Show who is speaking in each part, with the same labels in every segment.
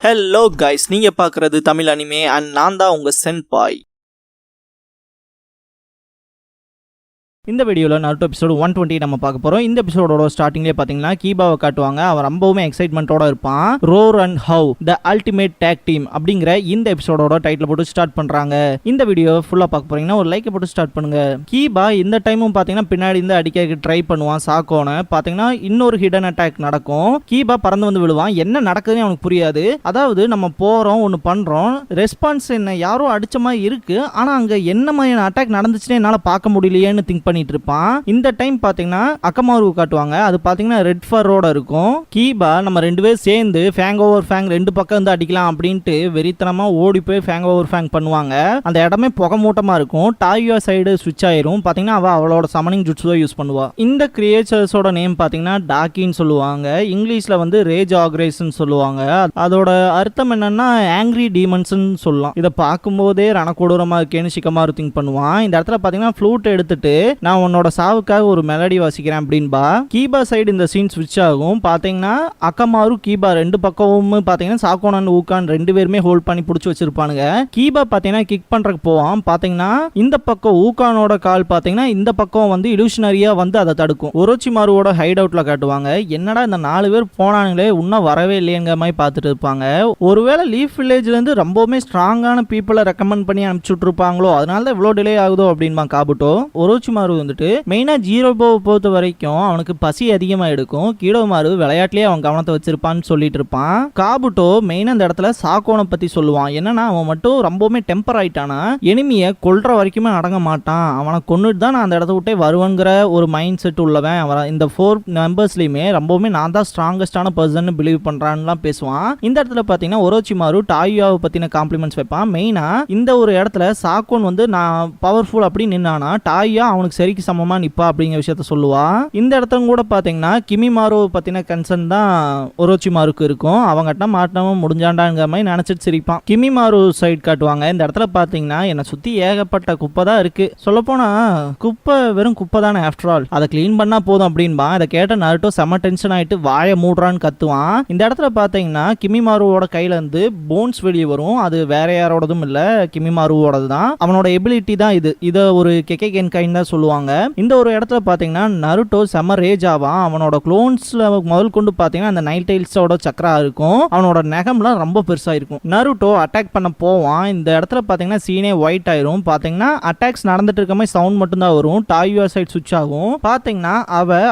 Speaker 1: Hello guys, நீங்க பார்க்குறது Tamil anime and நான் தான் உங்க சென்பாய். இந்த வீடியோவில் நருட்டோ எபிசோடு 120 நம்ம பார்க்க போகிறோம். இந்த எபிசோடோட ஸ்டார்டிங்லேயே பார்த்தீங்கன்னா கீபாவை காட்டுவாங்க. அவன் ரொம்பவுமே எக்ஸைட்மெண்ட்டோட இருப்பான். Roar and howl the ultimate tag team அப்படிங்கிற இந்த எபிசோடோட டைட்டில் போட்டு ஸ்டார்ட் பண்ணுறாங்க. இந்த வீடியோ ஃபுல்லாக பார்க்க போகிறீங்கன்னா ஒரு லைக்கை போட்டு ஸ்டார்ட் பண்ணுங்க. கீபா இந்த டைமும் பார்த்தீங்கன்னா பின்னாடி இருந்து அடிக்க ட்ரை பண்ணுவான். சாக்கோனை பார்த்தீங்கன்னா இன்னொரு ஹிடன் அட்டாக் நடக்கும். கீபா பறந்து வந்து விழுவான். என்ன நடக்குதுன்னு அவனுக்கு புரியாது. அதாவது நம்ம போகிறோம், ஒன்று பண்ணுறோம், ரெஸ்பான்ஸ் என்ன யாரோ அடித்த மாதிரி இருக்கு, ஆனால் அங்கே என்ன மாதிரியான அட்டாக் நடந்துச்சுன்னு என்னால் பார்க்க முடியலையேன்னு திங்க் பண்ணிட்டு இருப்பான். இந்த டைம் பாத்தீங்கன்னா அக்கமாரு காட்டுவாங்க. அது பாத்தீங்கன்னா ரெட் ஃபரோட இருக்கும். கீபா நம்ம ரெண்டு பேரும் சேர்ந்து ஃபேங் ஓவர் ஃபேங் ரெண்டு பக்கம் இருந்து அடிக்கலாம் அப்படின்ட்டு வெறித்தனமா ஓடி போய் ஃபேங் ஓவர் ஃபேங் பண்ணுவாங்க. அந்த இடமே புகை மூட்டமா இருக்கும். டாயோ சைடு ஸ்விட்ச் ஆயிரும். பாத்தீங்கன்னா அவளோட சமனிங் ஜுட்ஸுவை யூஸ் பண்ணுவா. இந்த கிரியேச்சர்ஸோட நேம் பாத்தீங்கன்னா டாக்கின்னு சொல்லுவாங்க. இங்கிலீஷ்ல வந்து ரேஜ் ஆக்ரேஸ்ன்னு சொல்லுவாங்க. அதோட அர்த்தம் என்னன்னா ஆங்கிரி டீமன்ஸ்ன்னு சொல்லலாம். இதை பார்க்கும்போதே ரணக்கொடூரமா இருக்கேன்னு சிக்கமாரு திங்க் பண்ணுவான். இந்த இடத்துல பாத்தீங்கன்னா ஃப்ளூட் எடுத்துட்டு நான் உன்னோட சாவுக்காக ஒரு மெலடி வாசிக்கிறேன் அப்படின்பா. கீபா சைடு இந்த சீன் ஸ்விட்ச் ஆகும். பாத்தீங்கன்னா அக்கமாரு கீபா ரெண்டு பக்கமும் பாத்தீங்கன்னா சாக்கோனன் ஊக்கான் ரெண்டு பேருமே ஹோல்ட் பண்ணி பிடிச்சி வச்சிருப்பானுங்க. கீபா பாத்தீங்கன்னா கிக் பண்றதுக்கு போவான். பாத்தீங்கன்னா இந்த பக்கம் ஊக்கானோட கால் பாத்தீங்கன்னா இந்த பக்கம் வந்து இலூஷனரியா வந்து அதை தடுக்கும். ஒரோச்சிமாருவோட ஹைட் அவுட்ல காட்டுவாங்க. என்னடா இந்த 4 பேர் போனானுங்களே இன்னும் வரவே இல்லையங்கிற மாதிரி பார்த்துட்டு இருப்பாங்க. ஒருவேளை லீஃப் வில்லேஜ்ல இருந்து ரொம்பவுமே ஸ்ட்ராங்கான பீப்புளை ரெக்கமெண்ட் பண்ணி அனுப்பிச்சுட்டு இருப்பாங்களோ, அதனால தான் இவ்வளோ டிலே ஆகுதோ அப்படின்பா காபுட்டோ. ஒரோச்சிமாரு வந்துட்டு மெயினா ஜீரோபோவை பொறுத்த வரைக்கும் அவனுக்கு பசி அதிகமா எடுக்கும். கீடோமாரு விளையாட்டுலயே அவன் கவனத்தை வச்சிருப்பான்னு சொல்லிட்டு இருப்பான். காபுட்டோ மெயினா இந்த இடத்துல சாக்கோனை பத்தி சொல்லுவான். என்னன்னா அவன் மட்டும் ரொம்பவுமே டெம்பர் ஆயிட்டானா, எனிமியை கொல்ற வரைக்குமே அடங்க மாட்டான். அவனை கொன்னுட்டு தான் நான் அந்த இடத்த விட்டே வருவங்கிற ஒரு மைண்ட் செட் உள்ளவன். அவன் இந்த 4 மெம்பர்ஸ்லயுமே ரொம்பவுமே நான் தான் ஸ்ட்ராங்கஸ்டான பர்சன் பிலீவ் பண்றான்னு பேசுவான். இந்த இடத்துல பாத்தீங்கன்னா ஒரோச்சிமாரு டாயோவை பத்தின காம்ப்ளிமெண்ட்ஸ் வைப்பான். மெயினா இந்த ஒரு இடத்துல சாக்கோன் வந்து நான் பவர்ஃபுல் அப்படி நின்னானா டாயா அவனுக்கு சரிக்கு சமமா நிப்பா அப்படிங்கிற விஷயத்த சொல்லுவா. இந்த இடத்துல கூட பாத்தீங்கன்னா கிமிமாரு பத்தின கன்சர்ன் தான் ஒரோச்சிமாருக்கு இருக்கும். அவங்ககிட்ட மாட்டவும் முடிஞ்சாண்டாங்கிற மாதிரி நினைச்சிட்டு சிரிப்பான். கிமிமாரு சைட் காட்டுவாங்க. இந்த இடத்துல பாத்தீங்கன்னா என்னை சுத்தி ஏகப்பட்ட குப்பை தான் இருக்கு. சொல்ல போனா குப்பை வெறும் குப்பை தானே, ஆஃப்டர் ஆல் அதை கிளீன் பண்ணா போதும் அப்படின்பா. இதை கேட்ட நருட்டோ செம டென்ஷன் ஆயிட்டு வாயை மூடுறான்னு கத்துவான். இந்த இடத்துல பாத்தீங்கன்னா கிமிமாருவோட கையில இருந்து போன்ஸ் வெளியே வரும். அது வேற யாரோடதும் இல்ல, கிமிமாருவோடது தான். அவனோட எபிலிட்டி தான் இது. இதை ஒரு கெக்கே கென்கைன்னு தான் சொல்லுவாங்க. இந்த ஒரு இடத்துல பாத்தீங்கன்னா நருட்டோ செம ரேஜ் ஆவான். அவனோட க்ளோன்ஸ்ல முதல் கொண்டு பாத்தீங்கன்னா அந்த நைட் டைல்ஸோட சக்கரா இருக்கும். அவனோட நகம்லாம் ரொம்ப பெருசா இருக்கும். நருட்டோ அட்டாக் பண்ண போவான். இந்த இடத்துல பாத்தீங்கன்னா சீனே ஒயிட் ஆயிரும். பாத்தீங்கன்னா அட்டாக்ஸ் நடந்துட்டு இருக்க மாதிரி சவுண்ட் மட்டும் தான் வரும். டாயோ சைட் சுவிட்ச் ஆகும். பாத்தீங்கன்னா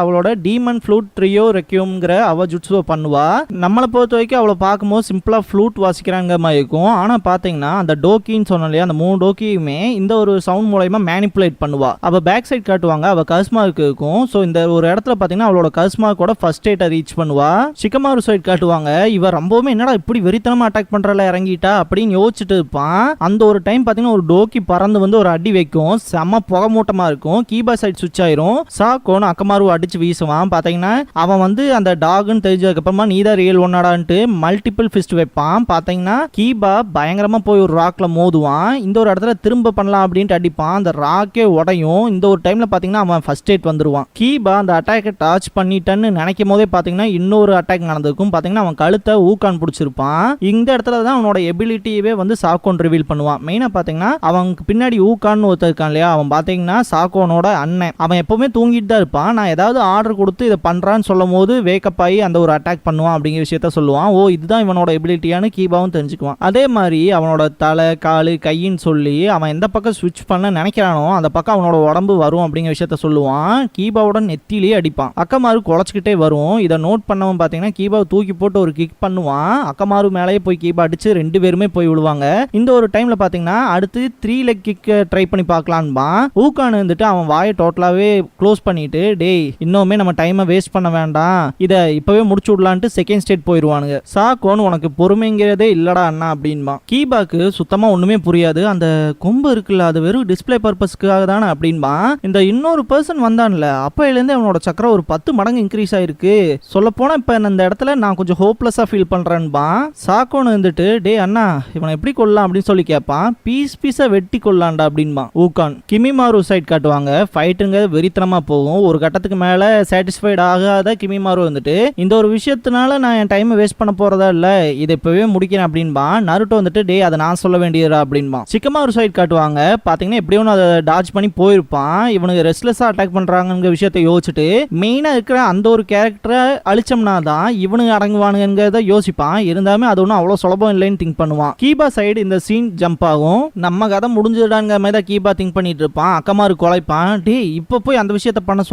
Speaker 1: அவளோட டீமன் ஃப்ளூட் ட்ரியோ ரெக்யூம்ங்கிற அவ ஜுட்ஸுவை பண்ணுவா. நம்மளை பொறுத்த வரைக்கும் அவளை பார்க்கும்போது சிம்பிளா ஃப்ளூட் வாசிக்கிறாங்க மாதிரி இருக்கும். ஆனா பாத்தீங்கன்னா அந்த டோக்கின்னு சொன்ன இல்லையா, அந்த 3 டோக்கியுமே இந்த ஒரு சவுண்ட் மூலமா மேனிப்புலேட் பண்ணுவா. அவ பேக் சைட் காட்டுவாங்க. அவ கஸ்மாருக்கு இருக்கும். சோ இந்த ஒரு இடத்துல பாத்தீங்கன்னா அவளோட கஸ்மார்க்கோட ஃபர்ஸ்ட் எய்ட ரீச் பண்ணுவா. சிக்கமாரு சைட் காட்டுவாங்க. இவ ரொம்பவுமே என்னடா இப்படி வெறித்தனமா அட்டாக் பண்றல இறங்கிட்டா அப்படின்னு யோசிச்சுட்டு இருப்பான். அந்த ஒரு டைம் பாத்தீங்கன்னா ஒரு டோக்கி பறந்து வந்து ஒரு அடி வைக்கும். செம புகை மூட்டமா இருக்கும். கீபா சைட் சுவிட்ச் ஆயிரும். சாக்கோன்னு அக்கமாரு அடிச்சு வீசுவான். பாத்தீங்கன்னா அவன் வந்து அந்த டாக்னு தெரிஞ்சதுக்கு அப்புறமா நீதான் ரியல் ஒன்னாடான்ட்டு மல்டிபிள் ஃபிஸ்ட் வைப்பான். பாத்தீங்கன்னா கீபா பயங்கரமா போய் ஒரு ராக்ல மோதுவான். இந்த ஒரு இடத்துல திரும்ப பண்ணலாம் அப்படின்ட்டு அடிப்பான். அந்த ராக்கே உடையும். இந்த ஒரு டைம்ல பாத்தீங்கன்னா அவன் ஃபர்ஸ்ட் எய்ட் வந்துருவான். கீபா அந்த அட்டாக்கை டாச் பண்ணிட்டேன்னு நினைக்கும் போதே பாத்தீங்கன்னா இன்னொரு அட்டாக் நடந்திருக்கும். பாத்தீங்கன்னா அவன் கழுத்தை ஊக்கான் பிடிச்சிருப்பான். இந்த இடத்துல தான் அவனோட எபிலிட்டியவே வந்து சாக்கோன் ரிவீல் பண்ணுவான். மெயினா பாத்தீங்கன்னா அவனுக்கு பின்னாடி ஊக்கான்னு ஒருத்தர் இருக்கான் இல்லையா, அவன் பாத்தீங்கன்னா சாக்கோனோட அண்ணன். அவன் எப்பவுமே தூங்கிட்டு தான் இருப்பான். நான் ஏதாவது ஆர்டர் கொடுத்து இதை பண்றான்னு சொல்லும் போது வேக்கப் ஆகி அந்த ஒரு அட்டாக் பண்ணுவான் அப்படிங்கிற விஷயத்த சொல்லுவான். ஓ, இதுதான் இவனோட எபிலிட்டியான்னு கீபாவும் தெரிஞ்சுக்குவான். அதே மாதிரி அவனோட தலை காலு கையின்னு சொல்லி அவன் எந்த பக்கம் ஸ்விட்ச் பண்ண நினைக்கிறானோ அந்த பக்கம் அவனோட உடம்பு வரும் அப்படிங்கிற விஷயத்த சொல்லுவான். கீபாவோட நெத்திலேயே அடிப்பான். அக்கமாரு குலைச்சிக்கிட்டே வரும். இதை நோட் பண்ணவன் பாத்தீங்கன்னா கீபாவை தூக்கி போட்டு ஒரு கிக் பண்ணுவான். அக்கமாரு மேலேயே போய் கீபா அடிச்சு 2 பேருமே போய் விழுவாங்க. இந்த ஒரு டைம்ல பாத்தீங்கன்னா அடுத்து 3 லெக் கிக் ட்ரை பண்ணி பார்க்கலான்பா. ஊக்கான் வந்துட்டு அவன் வாயை டோட்டலாவே க்ளோஸ் பண்ணிட்டு, டேய் இன்னுமே நம்ம டைமை வேஸ்ட் பண்ண வேண்டாம், இதை இப்பவே முடிச்சு விடலான்ட்டு செகண்ட் ஸ்டேட் போயிருவானுங்க. சாக்கோன் உனக்கு பொறுமைங்கிறதே இல்லடா அண்ணா அப்படின்பா. கீபாக்கு சுத்தமா ஒண்ணுமே புரியாது. அந்த கொம்பு இருக்குல்ல, அது வெறும் டிஸ்பிளே பர்பஸ்க்காக தானே அப்படின்பா. இந்த இன்னொரு பர்சன் வந்தான்ல அப்பையிலேருந்து அவனோட சக்கரம் ஒரு 10 மடங்கு இன்க்ரீஸ் ஆயிருக்கு. சொல்ல போனா இப்ப இந்த இடத்துல நான் கொஞ்சம் ஹோப்லெஸ்ஸா ஃபீல் பண்றேன்பா. சாக்கோன்னு வந்துட்டு டே அண்ணா இவனை எப்படி கொள்ளலாம் அப்படின்னு சொல்லி கேட்பான். பீஸா வெட்டி கொள்ளலாம்டா அப்படின்பா ஊகான். கிமிமாரு சைட் காட்டுவாங்க. ஃபைட்டுங்க வெறித்தனமா போகும். ஒரு கட்டத்துக்கு மேல சாட்டிஸ்ஃபைட் ஆகாத கிமிமாரு வந்துட்டு இந்த ஒரு விஷயத்தினால நான் என் டைமை வேஸ்ட் பண்ண போறதா இல்ல, இதை இப்பவே முடிக்கிறேன் அப்படின்பா. நருட்டோ வந்துட்டு டே அதை நான் சொல்ல வேண்டியதா அப்படின்பா. சிக்கமாரு சைட் காட்டுவாங்க. பாத்தீங்கன்னா எப்படியும் அதை டாட்ச் பண்ணி போயிருப்பான். இவனுக்கு ரெஸ்ட்லெஸ்ஸா அட்டாக் பண்றாங்க விஷயத்தை யோசிச்சுட்டு மெயினா இருக்கிற அந்த ஒரு கேரக்டரை அழிச்சோம்னா தான் இவனுக்கு அடங்குவானுங்கிறத யோசிப்பான். இருந்தாலுமே அது ஒன்றும் அவ்வளோ சுலபம் இல்லைன்னு திங்க் பண்ணுவான். கீபா சைடு இந்த சீன் ஜம்ப் ஆகும். நம்ம கதை முடிஞ்சிடாங்கிற மாதிரி தான் கீபா திங்க் பண்ணிட்டு இருப்பான். அக்கமாரு குலைப்பான். டே இப்போ போய் அந்த விஷயத்த பண்ண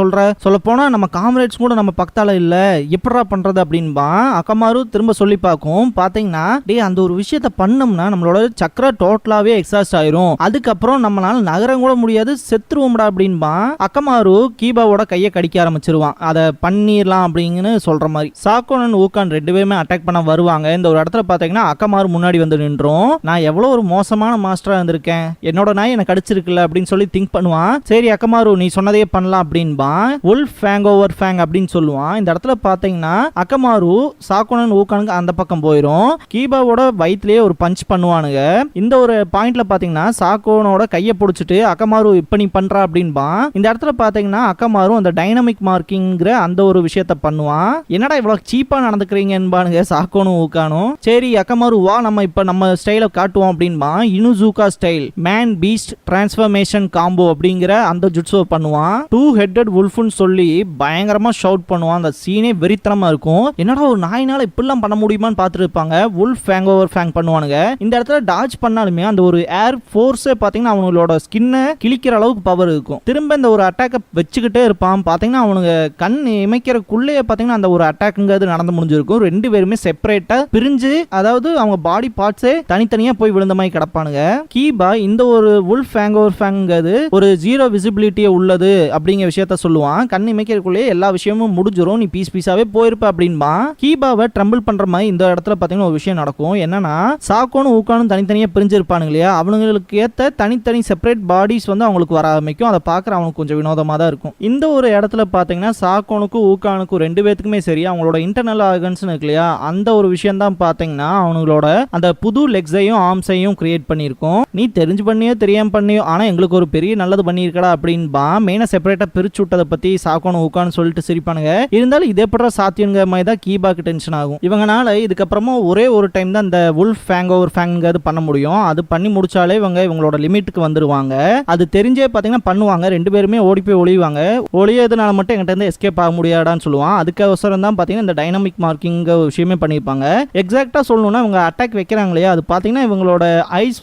Speaker 1: சொல்ல போனா நம்ம காம்ரேட்ஸ் கூட நம்ம பக்கத்தால இல்ல, எப்படா பண்றது அப்படின்பா. அக்கமாரு திரும்ப சொல்லி பார்க்கும். பாத்தீங்கன்னா டே அந்த ஒரு விஷயத்த பண்ணோம்னா நம்மளோட சக்கர டோட்டலாவே எக்ஸாஸ்ட் ஆயிரும், அதுக்கப்புறம் நம்மளால நகரம் கூட முடியாது, செத்துருவோம்டா அப்படின்பா. அக்கமாரு கீபாவோட கையை கடிக்க ஆரம்பிச்சிருவான். அதை பண்ணிடலாம் அப்படிங்கன்னு சொல்ற மாதிரி. சாக்கோன் ஊகான் 2 பேருமே அட்டாக் பண்ண வருவாங்க. இந்த ஒரு இடத்துல பாத்தீங்கன்னா அக்கமாரு முன்னாடி வந்து நின்றோம். நான் எவ்வளவு ஒரு மோசமான மாஸ்டரா இருந்திருக்கேன், என்னோட நாய் எனக்கு கடிச்சிருக்குல்ல அப்படின்னு சொல்லி திங்க் பண்ணுவான். சரி அக்கமாரு நீ சொன்னதே பண்ணலாம் அப்படின்பா. உல்ஃப் ஃபேங் ஓவர் ஃபேங் அப்படின்னு சொல்லுவான். இந்த இடத்துல பாத்தீங்கன்னா அக்கமாரு சாக்கோன் ஊகானுக்கு அந்த பக்கம் போயிரும். கீபாவோட வயிற்றுலயே ஒரு பஞ்ச் பண்ணுவானுங்க. இந்த ஒரு பாயிண்ட்ல பாத்தீங்கன்னா சாக்கோனோட கையை பிடிச்சிட்டு அக்கமாரு இப்ப நீ பண்றா அப்படின்பா. இந்த இடத்துல பாத்தீங்கன்னா அக்கமாரு அந்த டைனமிக் மார்க்கிங்கிற அந்த ஒரு விஷயத்த பண்ணுவான். என்னடா இவ்வளவு சீப்பா நடந்துக்கிறீங்கன்பானுங்க சாக்கோனும் ஊகானும். சரி அக்கமாரு வா நம்ம இப்ப நம்ம ஸ்டைல காட்டுவோம் அப்படின்பா. Inuzuka style man beast transformation combo அப்படிங்கிற அந்த ஜுட்ஸுவை பண்ணுவான். 2 ஹெட்டட் வுல்ஃப்னு சொல்லி பயங்கரமா ஷவுட் பண்ணுவான். அந்த சீனே வெறித்தனமா இருக்கும். என்னடா ஒரு நாயினால இப்படிலாம் பண்ண முடியுமான்னு பார்த்துட்டு இருப்பாங்க. உல்ஃப் ஃபேங் ஓவர் ஃபேங் பண்ணுவானுங்க. இந்த இடத்துல டாட்ச் பண்ணாலுமே அந்த ஒரு ஏர் ஃபோர்ஸே பாத்தீங்கன்னா அவங்களோட ஸ்கின்னை கிழிக்கிற அளவுக்கு பவர் இருக்கும். திரும்ப இந்த ஒரு அட்டாக்கை வச்சுக்கிட்டே இருப்பான். பாத்தீங்கன்னா அவனுங்க கண் இமைக்கிறக்குள்ளே பாத்தீங்கன்னா அந்த ஒரு அட்டாக்ங்கிறது நடந்து முடிஞ்சிருக்கும். 2 பேருமே செப்பரேட்டா பிரிஞ்சு, அதாவது அவங்க பாடி பார்ட்ஸே தனித்தனியா போய் விழுந்த மாதிரி கிடப்பானுங்க. கீபா இந்த ஒரு உல்ஃப் ஃபேங் ஓவர் ஃபேங்கிறது ஒரு 0 விசிபிலிட்டியே உள்ளது அப்படிங்கிற விஷயத்த சொல்லுவான். கண் இமைக்கிறக்குள்ளே எல்லா விஷயமும் முடிஞ்சிரும், நீ பீஸாவே போயிருப்ப அப்படின்பா. கீபாவை ட்ரம்பிள் பண்ற மாதிரி இந்த இடத்துல பாத்தீங்கன்னா ஒரு விஷயம் நடக்கும். என்னன்னா சாக்கோனும் ஊகானும் தனித்தனியா பிரிஞ்சிருப்பானுங்க இல்லையா, அவங்களுக்கு ஏத்த தனித்தனி செப்பரேட் பாடிஸ் வந்து அவங்களுக்கு வர ஆரம்பிக்கும். அதை பார்க்குற அவனுக்கு கொஞ்சம் வினோதமா தான் இருக்கும். இந்த ஒரு இடத்துல பாத்தீங்கன்னா சாக்கோனுக்கும் ஊகானுக்கும் 2 பேத்துக்குமே சரி அவங்களோட இன்டர்னல் ஆர்கன்ஸ் இருக்கு இல்லையா, அந்த ஒரு விஷயம் தான் பாத்தீங்கன்னா அவங்களோட அந்த புது லெக்ஸையும் ஆர்ம்ஸையும் கிரியேட் பண்ணியிருக்கும். நீ தெரிஞ்சு பண்ணியோ தெரியாம பண்ணியோ ஆனா எங்களுக்கு ஒரு பெரிய நல்லது பண்ணியிருக்கடா அப்படின்பா. மெயினா செப்பரேட்டா பிரிச்சு விட்டதை பத்தி சாக்கோனும் ஊகான்னு சொல்லிட்டு சிரிப்பானுங்க. இருந்தாலும் இதே பண்ற சாத்தியங்கிற மாதிரி தான் கீபாக்கு டென்ஷன் ஆகும். இவங்கனால இதுக்கப்புறமா ஒரே ஒரு டைம் தான் இந்த உல்ஃப் ஃபேங் ஓவர் ஃபேங்கிறது பண்ண முடியும். அது பண்ணி முடிச்சாலே இவங்களோட லிமிட்டுக்கு வந்துருவாங்க. அது தெரிஞ்சே பாத்தீங்கன்னா பண்ணுவாங்க. 2 பேருமே ஓடி போய் ஒளிவாங்க. ஒளியதுனால மட்டும் என்கிட்ட இருந்து எஸ்கேப் ஆக முடியாதான்னு சொல்லுவான். அதுக்கோசரம் தான் பாத்தீங்கன்னா இந்த டைனமிக் மார்க்கிங் விஷயமே பண்ணிருப்பாங்க. எக்ஸாக்டா சொல்லணும்னா இவங்க அட்டாக் வைக்கிறாங்க இல்லையா, அது பாத்தீங்கன்னா இவங்களோட ஐஸ்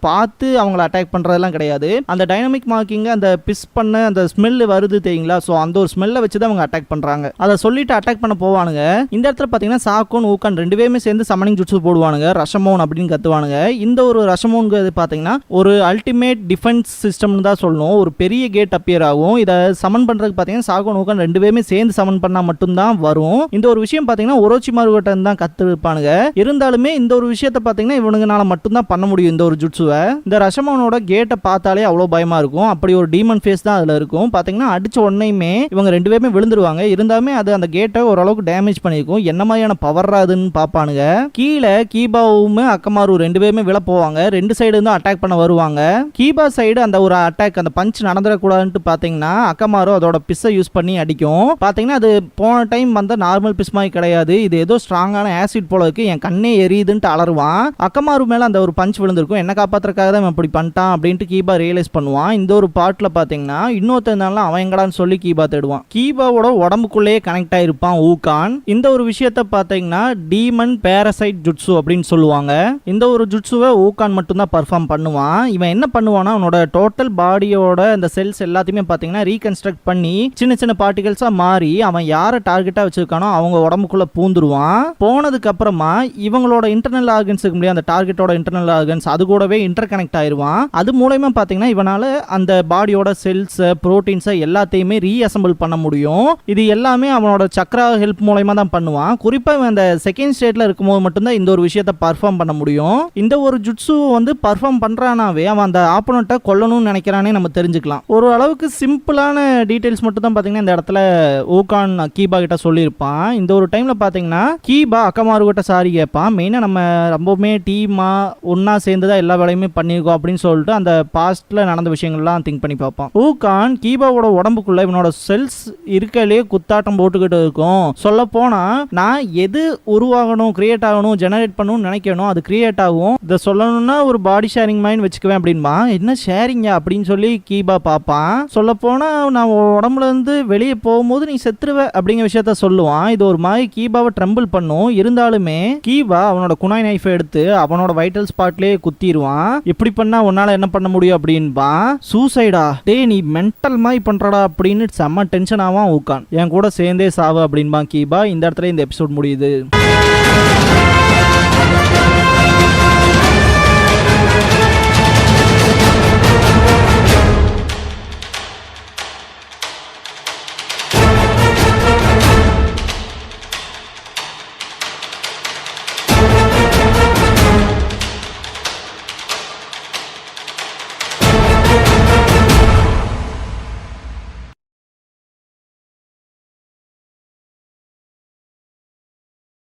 Speaker 1: பார்த்து அவங்கள அட்டாக் பண்றதெல்லாம் கிடையாது. அந்த டைனமிக் மார்க்கிங் அந்த பிஸ் பண்ண அந்த ஸ்மெல் வருது தெரியுங்களா, சோ அந்த ஒரு ஸ்மெல்லை வச்சு தான் அவங்க அட்டாக் பண்றாங்க. அதை சொல்லிட்டு அட்டாக் பண்ண போவானுங்க. இந்த இடத்துல பாத்தீங்கன்னா சாக்கோன் ஊகான் 2 பேருமே சேர்ந்து சமனிங் ஜுட்ஸு போடுவானுங்க. ரஷமோன் அப்படின்னு கத்துவானுங்க. இந்த ஒரு ரஷமோன்ங்கிறது பாத்தீங்கன்னா ஒரு அல்டிமேட் டிஃபென்ஸ் சிஸ்டம்னு தான் சொல்லணும். ஒரு பெரிய கேட் அப்பியர் ஆகும். இதை சமன் பண்றதுக்கு பாத்தீங்கன்னா சாக்கோன் ஊகான் 2 பேருமே சேர்ந்து சமன் பண்ணா மட்டும்தான் வரும். இந்த ஒரு விஷயம் பாத்தீங்கன்னா ஒரோச்சிமாரு கிட்ட தான் கத்துப்பானுங்க. இருந்தாலுமே இந்த ஒரு விஷயத்தை பாத்தீங்கன்னா இவனுங்கனால மட்டும்தான் பண்ண முடியும் இந்த ஒரு ஜுட்ஸுவை. இந்த ரஷமோனோட கேட்டை பார்த்தாலே அவ்வளவு பயமா இருக்கும். அப்படி ஒரு டீமன் ஃபேஸ் தான் அதுல இருக்கும். பாத்தீங்கன்னா அடிச்ச உடனேயுமே இவங்க 2 பேருமே விழுந்துருவாங்க. இருந்தாலுமே அது அந்த கேட்டை ஓரளவுக்கு டேமேஜ் பண்ணிருக்கும். என்ன மாதிரியான பவர் அதுன்னு பாப்பானுங்க. கீழே கீபாவும் அக்கமாரு 2 பேருமே விழ போவாங்க. 2 சைடு இருந்து அட்டாக் பண்ண வருவாங்க. கீபா சைடு அந்த ஒரு அட்டாக் அந்த பஞ்ச் நடந்துடக்கூடாதுன்னு பாத்தீங்கன்னா அக்கமாரு அதோட பிஸ்ஸை யூஸ் பண்ணி அடிக்கும். பாத்தீங்கன்னா அது போன டைம் வந்த நார்மல் பிஸ் மாதிரி கிடையாது, இது ஏதோ ஸ்ட்ராங்கான ஆசிட் போல இருக்கு, என் கண்ணே எரியுதுன்னு அலறுவான். அக்கமாரு மேல அந்த ஒரு பஞ்ச் விழுந்திருக்கும். என்ன காப்பாத்துறதுக்காக தான் இப்படி பண்ணிட்டான் அப்படின்ட்டு கீபா ரியலைஸ் பண்ணுவான். இந்த ஒரு பார்ட்ல பாத்தீங்கன்னா இன்னொருத்தனால அவன் எங்கடான்னு சொல்லி கீபா தேடுவான். கீபாவோட உடம்புக்குள்ளேயே கனெக்ட் ஆயிருப்பான் ஊகான். இந்த ஒரு விஷயத்த பாத்தீங்கன்னா டீமன் பேரசைட் ஜுட்ஸு அப்படின்னு சொல்லுவாங்க. இந்த ஒரு ஜுட்ஸுவை ஊகான் மட்டும் தான் பர்ஃபார்ம் பண்ணுவான். இவன் என்ன பண்ணுவானா அவனோட டோட்டல் பாடியோட அந்த செல்ஸ் எல்லாத்தையுமே பாத்தீங்கன்னா ரீகன்ஸ்ட்ரக்ட் பண்ணி சின்ன சின்ன பார்ட்டிகல்ஸா மாறி அவன் யாரை டார்கெட்டா வச்சிருக்கானோ அவங்க உடம்புக்குள்ள பூந்துருவான். போனதுக்கு அப்புறமா இவங்களோட இன்டர்னல் ஆர்கன்ஸ் இருக்கு முடியாது, அந்த டார்கெட்டோட இன்டர்னல் ஆர்கன்ஸ் அது கூடவே இன்டர் கனெக்ட் ஆயிருவான். அது மூலமா பாத்தீங்கன்னா இவனால அந்த பாடியோட செல்ஸ் புரோட்டீன்ஸ் எல்லாத்தையுமே ரீஅசெம்பிள் பண்ண முடியும். இது எல்லாமே அவனோட சக்ரா ஹெல்ப் மூலமா தான் பண்ணுவான். குறிப்பா அந்த செகண்ட் ஸ்டேட்ல இருக்கும்போது மட்டும்தான் இந்த ஒரு விஷயத்தை பர்ஃபார்ம் பண்ண முடியும். இந்த ஒரு ஜுட்ஸு வந்து பர்ஃபார்ம் பண்றானாவே அவன் அந்த ஆப்போனண்ட்டை கொல்லணும்னு நினைக்கிறானே நம்ம தெரிஞ்சுக்கலாம். வச்சுக்கலாம். ஒரு அளவுக்கு சிம்பிளான டீடைல்ஸ் மட்டும் தான் பாத்தீங்கன்னா இந்த இடத்துல ஊகான் கீபா கிட்ட சொல்லியிருப்பான். இந்த ஒரு டைம்ல பாத்தீங்கன்னா கீபா அக்கமாரு கிட்ட சாரி கேட்பான். மெயினா நம்ம ரொம்பவுமே டீமா ஒன்னா சேர்ந்துதான் எல்லா வேலையுமே பண்ணிருக்கோம் அப்படின்னு சொல்லிட்டு அந்த பாஸ்ட்ல நடந்த விஷயங்கள்லாம் திங்க் பண்ணி பார்ப்பான். ஊகான் கீபாவோட உடம்புக்குள்ள இவனோட செல்ஸ் இருக்கலே குத்தாட்டம் போட்டுக்கிட்டு இருக்கும். சொல்ல போனா நான் எது உருவாகணும், கிரியேட் ஆகணும், ஜெனரேட் பண்ணணும்னு நினைக்கணும், அது கிரியேட் ஆகும். இதை சொல்லணும்னா ஒரு பாடி ஷேரிங் மைண்ட் வச்சுக்குவேன் அப்படின்பா. என்ன ஷேரிங்க அப்படின்னு சொல்லி கீபா பார்ப்பான். சொல்ல போனா நான் உடம்புல இருந்து வெளியே போகும்போது நீ செத்துருவ அப்படிங்கிற விஷயத்த சொல்லுவான். இது ஒரு மாதிரி கீபாவை ட்ரம்பிள் பண்ணும். இருந்தாலுமே கீபா அவனோட குனாய் நைஃப் எடுத்து அவனோட வைட்டல் ஸ்பாட்லயே குத்திடுவான். இப்படி பண்ணா உன்னால என்ன பண்ண முடியும் அப்படின்பா. சூசைடா, டேய் நீ மென்டல் மாதிரி பண்றடா அப்படின்னு செம்ம டென்ஷன் ஆவான் ஊகான். என் கூட சேர்ந்தே சாவு அப்படின்பா கீபா. இந்த இடத்துல இந்த எபிசோட் முடியுது.